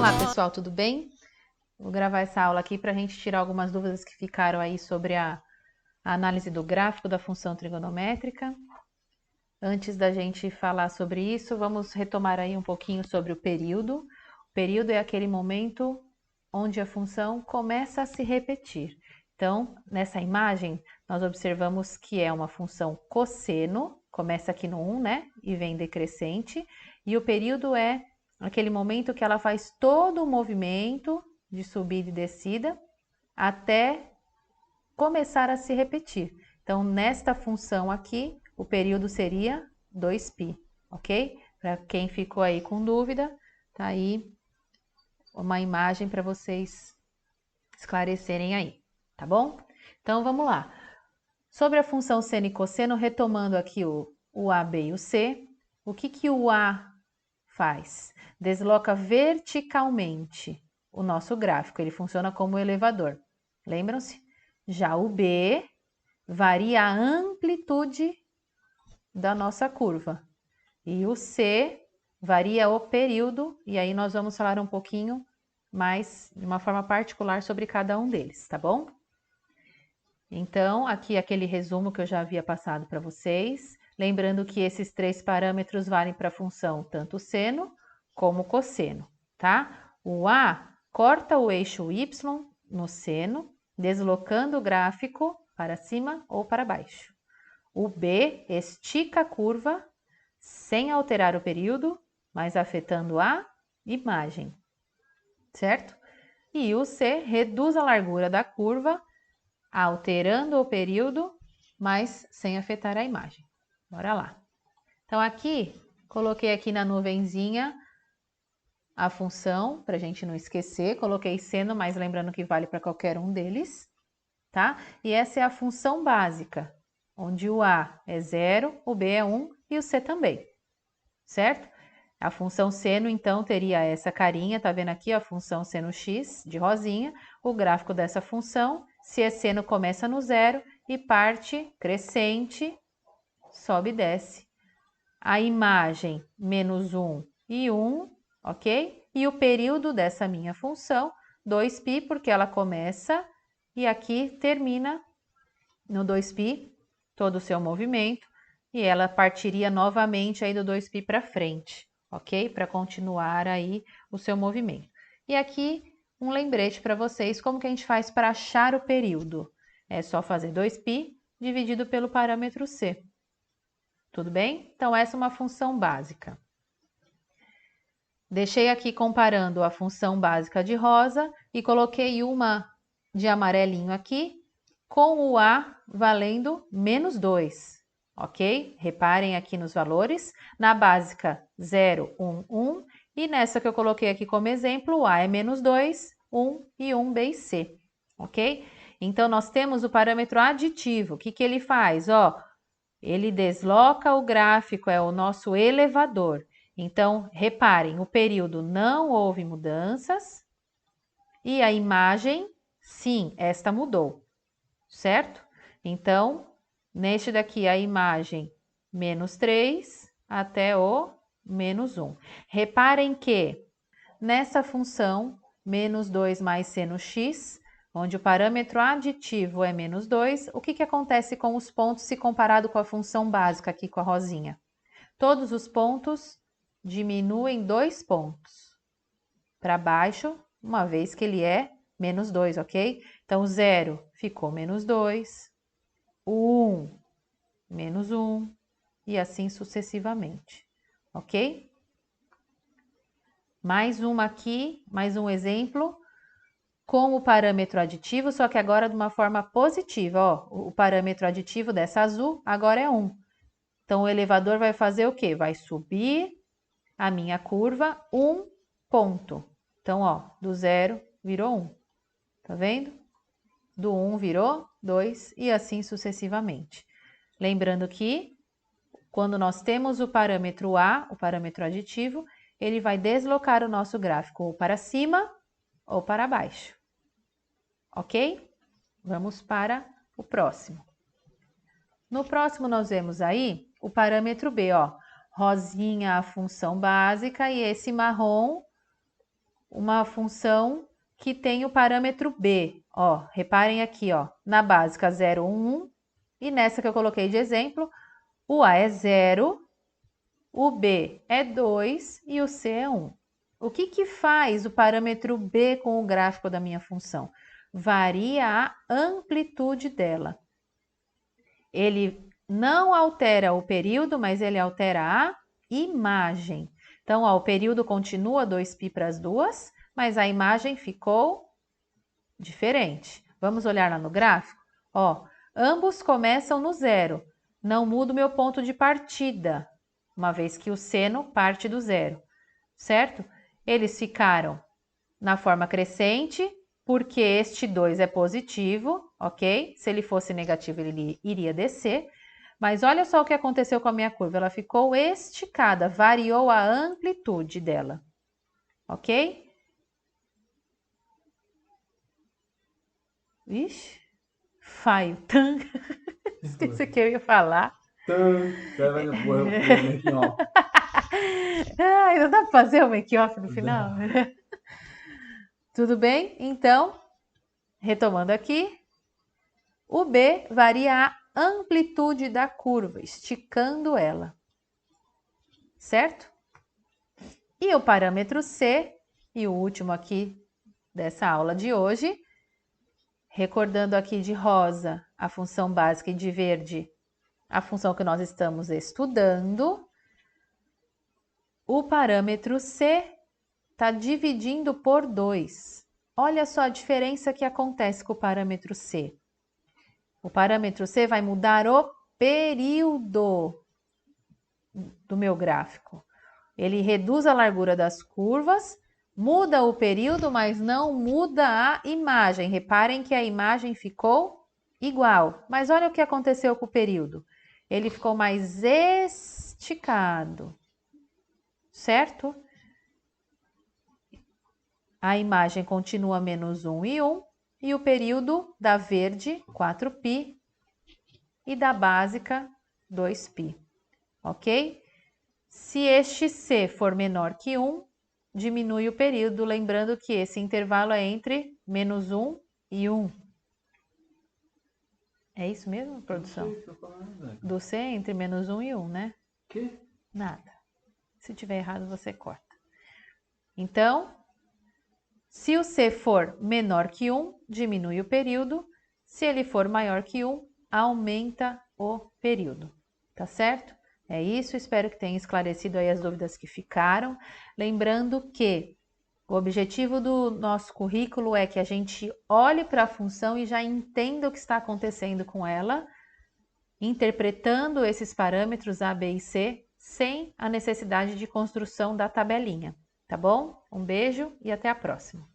Olá pessoal, tudo bem? Vou gravar essa aula aqui para a gente tirar algumas dúvidas que ficaram aí sobre a análise do gráfico da função trigonométrica. Antes da gente falar sobre isso, vamos retomar aí um pouquinho sobre o período. O período é aquele momento onde a função começa a se repetir. Então, nessa imagem, nós observamos que é uma função cosseno, começa aqui no 1, né? E vem decrescente. E o período é aquele momento que ela faz todo o movimento de subida e descida até começar a se repetir. Então, nesta função aqui, o período seria 2π, ok? Para quem ficou aí com dúvida, tá aí uma imagem para vocês esclarecerem aí, tá bom? Então, vamos lá. Sobre a função seno e cosseno, retomando aqui o A, B e o C, o que o A faz? Desloca verticalmente o nosso gráfico, ele funciona como elevador. Lembram-se? Já o B varia a amplitude da nossa curva. E o C varia o período, e aí nós vamos falar um pouquinho mais, de uma forma particular, sobre cada um deles, tá bom? Então, aqui aquele resumo que eu já havia passado para vocês. Lembrando que esses três parâmetros valem para a função tanto seno como cosseno, tá? O A corta o eixo Y no seno, deslocando o gráfico para cima ou para baixo. O B estica a curva sem alterar o período, mas afetando a imagem, certo? E o C reduz a largura da curva, alterando o período, mas sem afetar a imagem. Bora lá. Então, aqui, coloquei aqui na nuvenzinha a função, para a gente não esquecer. Coloquei seno, mas lembrando que vale para qualquer um deles, tá? E essa é a função básica, onde o A é 0, o B é 1 e o C também, certo? A função seno, então, teria essa carinha, tá vendo aqui a função seno x, de rosinha. O gráfico dessa função, se é seno, começa no 0 e parte crescente, sobe e desce. A imagem, menos 1 e 1, ok? E o período dessa minha função, 2π, porque ela começa e aqui termina no 2π, todo o seu movimento, e ela partiria novamente aí do 2π para frente, ok? Para continuar aí o seu movimento. E aqui um lembrete para vocês, como que a gente faz para achar o período? É só fazer 2π dividido pelo parâmetro C. Tudo bem? Então, essa é uma função básica. Deixei aqui comparando a função básica de rosa e coloquei uma de amarelinho aqui, com o A valendo menos 2, ok? Reparem aqui nos valores, na básica 0, 1, 1, e nessa que eu coloquei aqui como exemplo, o A é menos 2, 1 e 1, B e C, ok? Então, nós temos o parâmetro aditivo. O que ele faz? Ó, ele desloca o gráfico, é o nosso elevador. Então, reparem, o período não houve mudanças e a imagem, sim, esta mudou, certo? Então, neste daqui a imagem menos 3 até o menos 1. Reparem que nessa função menos 2 mais seno x, onde o parâmetro aditivo é menos 2, o que acontece com os pontos se comparado com a função básica aqui com a rosinha? Todos os pontos diminuem 2 pontos para baixo, uma vez que ele é menos 2, ok? Então, o 0 ficou menos 2, o 1 menos 1 e assim sucessivamente, ok? Mais uma aqui, mais um exemplo com o parâmetro aditivo, só que agora de uma forma positiva, ó. O parâmetro aditivo dessa azul agora é 1. Então, o elevador vai fazer o quê? Vai subir a minha curva 1 ponto. Então, ó, do 0 virou 1. Tá vendo? Do 1 virou 2 e assim sucessivamente. Lembrando que quando nós temos o parâmetro A, o parâmetro aditivo, ele vai deslocar o nosso gráfico ou para cima ou para baixo. Ok? Vamos para o próximo. No próximo nós vemos aí o parâmetro B, ó. Rosinha a função básica e esse marrom uma função que tem o parâmetro b. Ó, reparem aqui, ó, na básica 0, 1, 1, e nessa que eu coloquei de exemplo, o a é 0, o b é 2 e o c é 1. O que faz o parâmetro b com o gráfico da minha função? Varia a amplitude dela. Ele não altera o período, mas ele altera a imagem. Então, ó, o período continua 2π para as duas, mas a imagem ficou diferente. Vamos olhar lá no gráfico? Ó, ambos começam no 0. Não muda o meu ponto de partida, uma vez que o seno parte do 0, certo? Eles ficaram na forma crescente, porque este 2 é positivo, ok? Se ele fosse negativo, ele iria descer. Mas olha só o que aconteceu com a minha curva. Ela ficou esticada, variou a amplitude dela, ok? Ixi, faio. Esqueci que eu ia falar. Ai, não dá para fazer o make-off no final? Tudo bem? Então, retomando aqui, o B varia a amplitude da curva, esticando ela, certo? E o parâmetro C, e o último aqui dessa aula de hoje, recordando aqui de rosa a função básica e de verde a função que nós estamos estudando, o parâmetro C está dividindo por 2. Olha só a diferença que acontece com o parâmetro C. O parâmetro C vai mudar o período do meu gráfico. Ele reduz a largura das curvas, muda o período, mas não muda a imagem. Reparem que a imagem ficou igual. Mas olha o que aconteceu com o período. Ele ficou mais esticado, certo? A imagem continua menos 1 e 1, e o período da verde, 4π, e da básica, 2π, ok? Se este C for menor que 1, diminui o período, lembrando que esse intervalo é entre menos 1 e 1. É isso mesmo, produção? Não sei, tô falando, né? Do C entre menos 1 e 1, né? Que? Nada. Se tiver errado, você corta. Então, se o C for menor que 1, diminui o período. Se ele for maior que 1, aumenta o período. Tá certo? É isso, espero que tenha esclarecido aí as dúvidas que ficaram. Lembrando que o objetivo do nosso currículo é que a gente olhe para a função e já entenda o que está acontecendo com ela, interpretando esses parâmetros A, B e C, sem a necessidade de construção da tabelinha. Tá bom? Um beijo e até a próxima.